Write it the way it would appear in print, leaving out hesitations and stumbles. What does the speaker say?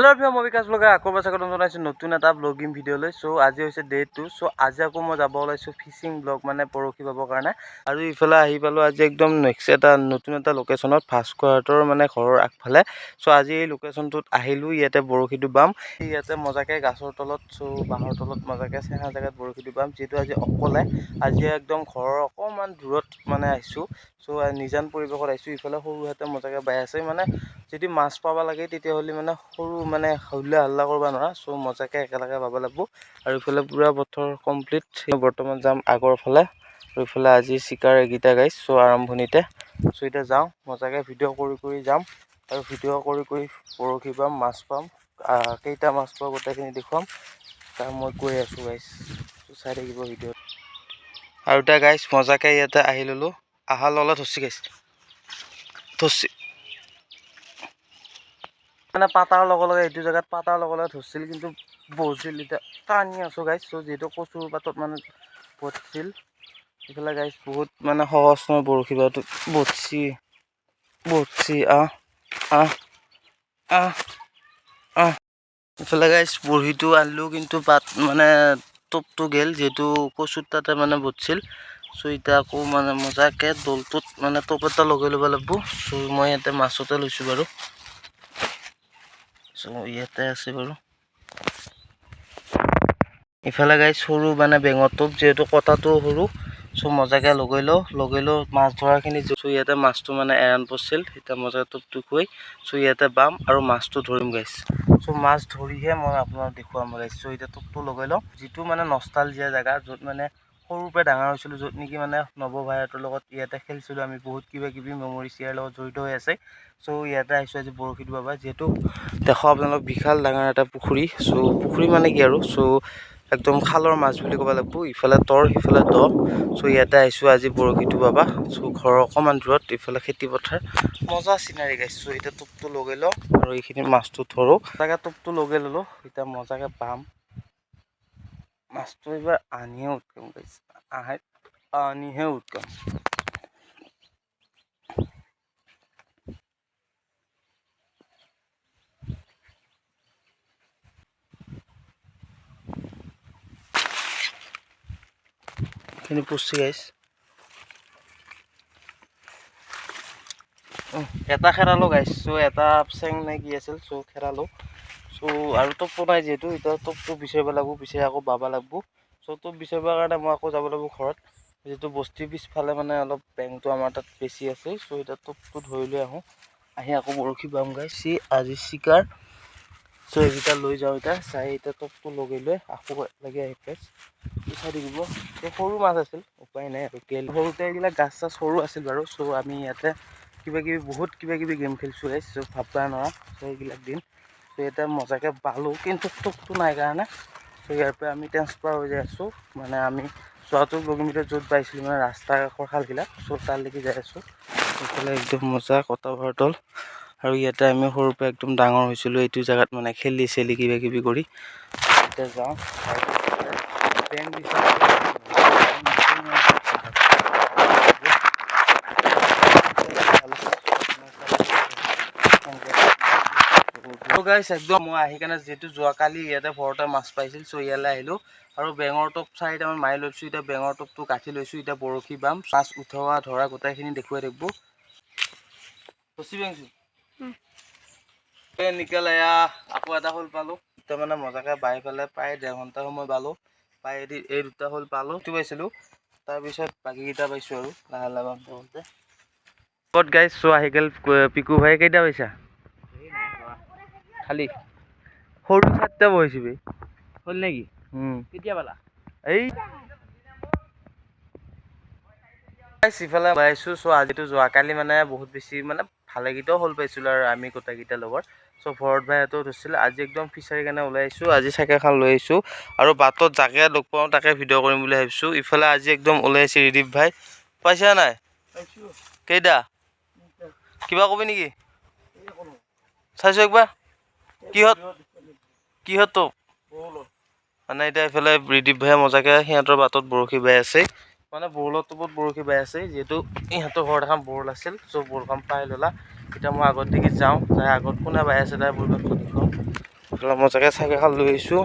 hello everyone मैं विकास blogger आको बासाको जनाइছো नতুन এটা ব্লগিং ভিডিও লৈ সো আজি হৈছে ডে 2 সো আজি আকৌ মই যাব ওলাইছো ফিশিং ব্লগ মানে পৰখি পাবৰ কাৰণে আৰু ইফালে আহি পালো আজি একদম নেক্সট এটা নতুন এটা লোকেশনত ভাস্কৰহতৰ মানে ঘৰৰ আগফালে সো আজি এই লোকেশনটোত আহিলো ইয়াতে বৰখিটো বাম ইয়াতে মজাকে গাছৰ তলত সো বাহৰ তলত মজাকে চেনা জায়গাত বৰখিটো বাম যেটো আজি অকলে আজি একদম ঘৰৰ অকমান দূৰত মানে আহিছো সো নিজান পৰিবেশত আহিছো ইফালে সৰুহাতে মজাকে বাই আছে মানে যদি মাছ পাবা লাগে তেতিয়া হলি মানে সৰু মানে হল্লা হল্লা কৰবা নৰা সো মজাকে একেলগে পাব লাগব আৰু ইফালে পুৰা বতৰ কমপ্লিট বৰ্তমান যাম আগৰ ফালে আৰু ইফালে আজি শিকাৰ গীতা গাইছ সো আৰম্ভণিতে সো এটা যাও মজাকে ভিডিও কৰি যাম আৰু ভিডিও কৰি পৰখি পাম মাছ পাম কেইটা মাছ পাব গোটেইখিনি দেখুৱাম তাৰ মই কৈ আছো গাইছ সো চাই থাকিব ভিডিও আৰু এটা গাইছ মজাকে ইয়াতে আহি ললো আহা ললা ধৰছি গাইছ ধৰছি মানে পাতাৰ লগে এইটো জায়গাত পাতাৰ লগে ধৰছিল কিন্তু বহুছিল এটা টানি আছো গাইছ সো যেটো কচুৰ পাতত মানে পড়ছিল ইফালে গাইছ বহুত মানে সহজ নহয় বৰখিবাটো বটছি ইফালে গাইছ বৰহিটো আনলো কিন্তু পাত মানে টপটো গেল যেটো কচুৰ তাতে মানে বটছিল সো এটা আকৌ মানে মজাকে দলটোত মানে টপ এটা লগাই লব লাগব সো মই ইয়াতে মাছতে লৈছো বাৰু সো ইয়াতে আছে বাৰু ইফালে গাইছ সৰু মানে বেঙৰ টপ যেটো কটাটো সৰু সো মজাকে লগাই লো মাছ ধৰাখিনি সো ইয়াতে মাছটো মানে এৰান পছিল এটা মজা টপটো কই সো ইয়াতে বাম আৰু মাছটো ধৰিম গাইছ সো মাছ ধৰিহে মই আপোনাক দেখুৱাম গাইছ সো এটা টপটো লগাই লো যেটো মানে নষ্টালজিয়া জায়গা যত মানে সৰুৰ পৰা ডাঙৰ হৈছিল যত নেকি মানে নৱভাৰতৰ লগত ইয়াতে খেলছিলো আমি বহুত কিবা কিবি মেমৰিজ ইয়াৰ লগত জড়িত হৈ আছে সো ইয়াতে আহিছো আজি বৰখিটো বাবা যেটো দেখো আপোনালোক বিশাল ডাঙৰ এটা পুখুৰী সো পুখুৰী মানে কি আৰু সো একদম খালৰ মাছ বুলি ক'ব লাগব ইফালে তৰ ইফালে দ সো ইয়াতে আহিছো আজি বৰখিটো বাবা সো ঘৰৰ অকমান দূৰত ইফালে খেতি পথাৰ মজা সিনাৰি গাইছ সো এটা টপটো লগাই লো আৰু এইখিনি মাছটো ধৰো তাকে টপটো লগাই ললো এটা মজাকে পাম মাছটো এবাৰ আনিহে উঠকাম গাইছ আনিহে উঠকাম খিনি পুষি গাইছ এটা খেৰালো গাইছ সো এটা চেং নে কি আছিল সো খেৰালো সো আৰু টপটো নাই যেহেতু এটা টপটো বিচাৰিব লাগব বিচাৰি আকৌ বাবা লাগব সো টপ বিচাৰিবৰ কাৰণে মই আকৌ যাব লাগব ঘৰত যেটো বস্তি পিছফালে মানে অলপ বেংটো আমাৰ তাত বেছি আছে সো এটা টপটো ধৰি লৈ আহি আকৌ বৰখি বাম গাইছ আজি শিকাৰ সো এটা লৈ যাও এটা চাই এটা টপটো লগাই লৈ আকৌ লাগি আহি গাইছ চাই থাকিব সৰু মাছ আছিল উপায় নাই আৰু তেল সৰুতে এইবিলাক গাছ চাছ সৰু আছিল বাৰু সো আমি ইয়াতে বহুত কিবা কিবি গেম খেলছো গাইছ সো ভাববা নৰা সো এইবিলাক দিন সো এটা মজাকে বালো কিন্তু টপটো নাই কাৰণে সো ইয়াৰ পৰা আমি ট্ৰান্সফাৰ হৈ যাই আছো মানে আমি ৭৪ কিলোমিটাৰ য'ত পাইছিলো মানে ৰাস্তা কাষৰ খালবিলাক সো তালৈকে যাই আছো ইফালে একদম মজা কটাভাৰতল আৰু ইয়াতে আমি সৰুৰ পৰা একদম ডাঙৰ হৈছিলো এইটো জায়গাত মানে খেলি চেলি কিবা কিবি কৰি এতিয়া যাওঁ গাইছ একদম মই আহি কেনে যেটো যোৱাকালি ইয়াতে ভৰতে মাছ পাইছিল সো ইয়ালৈ আহিলো আৰু বেঙৰ টপ 4টামান মাৰি লৈছো এতিয়া বেঙৰ টপটো কাটি লৈছো এতিয়া বৰখি বাম মাছ উঠোৱা ধৰা গোটেইখিনি দেখুৱাই থাকিব ফচি বেংছো নিকেল এয়া আকৌ এটা হল পালো এতিয়া মানে মজাকে বাই পেলাই প্ৰায় 1.5 ঘণ্টা সময় বালো পাই এই দুটা হল পালো টো পাইছিলো তাৰপিছত বাকি কেইটা পাইছো আৰু লাহে লাহে বলতে কত গাইছ সো আহি গেল পিকু ভাই কেইটা পাইছা খালি সৰু 7টা বহিছিবি হল নেকি কেতিয়া পালা এই সিফালে বাইছো সো আজিটো যোৱাকালি মানে বহুত বেছি মানে ভালেগিটাও হল পাইছিলো আৰু আমি গোটেইকেইটা লগৰ সো ভৰত ভাইহঁতো ধৰিছিল আজি একদম ফিচাৰী কাৰণে ওলাই আহিছো আজি চাইকেলখন লৈ আহিছো আৰু বাটত যাকে লগ পাওঁ তাকে ভিডিঅ' কৰিম বুলি ভাবিছো ইফালে আজি একদম ওলাই আহিছে ৰিদীপ ভাই পাইছা নাই পাইছো কেইটা কিবা কবি নেকি চাইছো একবাৰ কিহত তো মানে এতিয়া ইফালে ৰিদীপ ভাই মজাকে সিহঁতৰ বাটত বৰশী বাই আছে মানে বৰলৰ টপত বৰশী বাই আছে যেহেতু ইহঁতৰ ঘৰত এখন বৰল আছিল সো বৰলখন পাই ললা এতিয়া মই আগত দেখি যাওঁ যাই আগত কোনে বাই আছে তাৰ পৰিৱেশটো দেখুৱাম মজাকৈ চাইকেলখন লৈ আহিছোঁ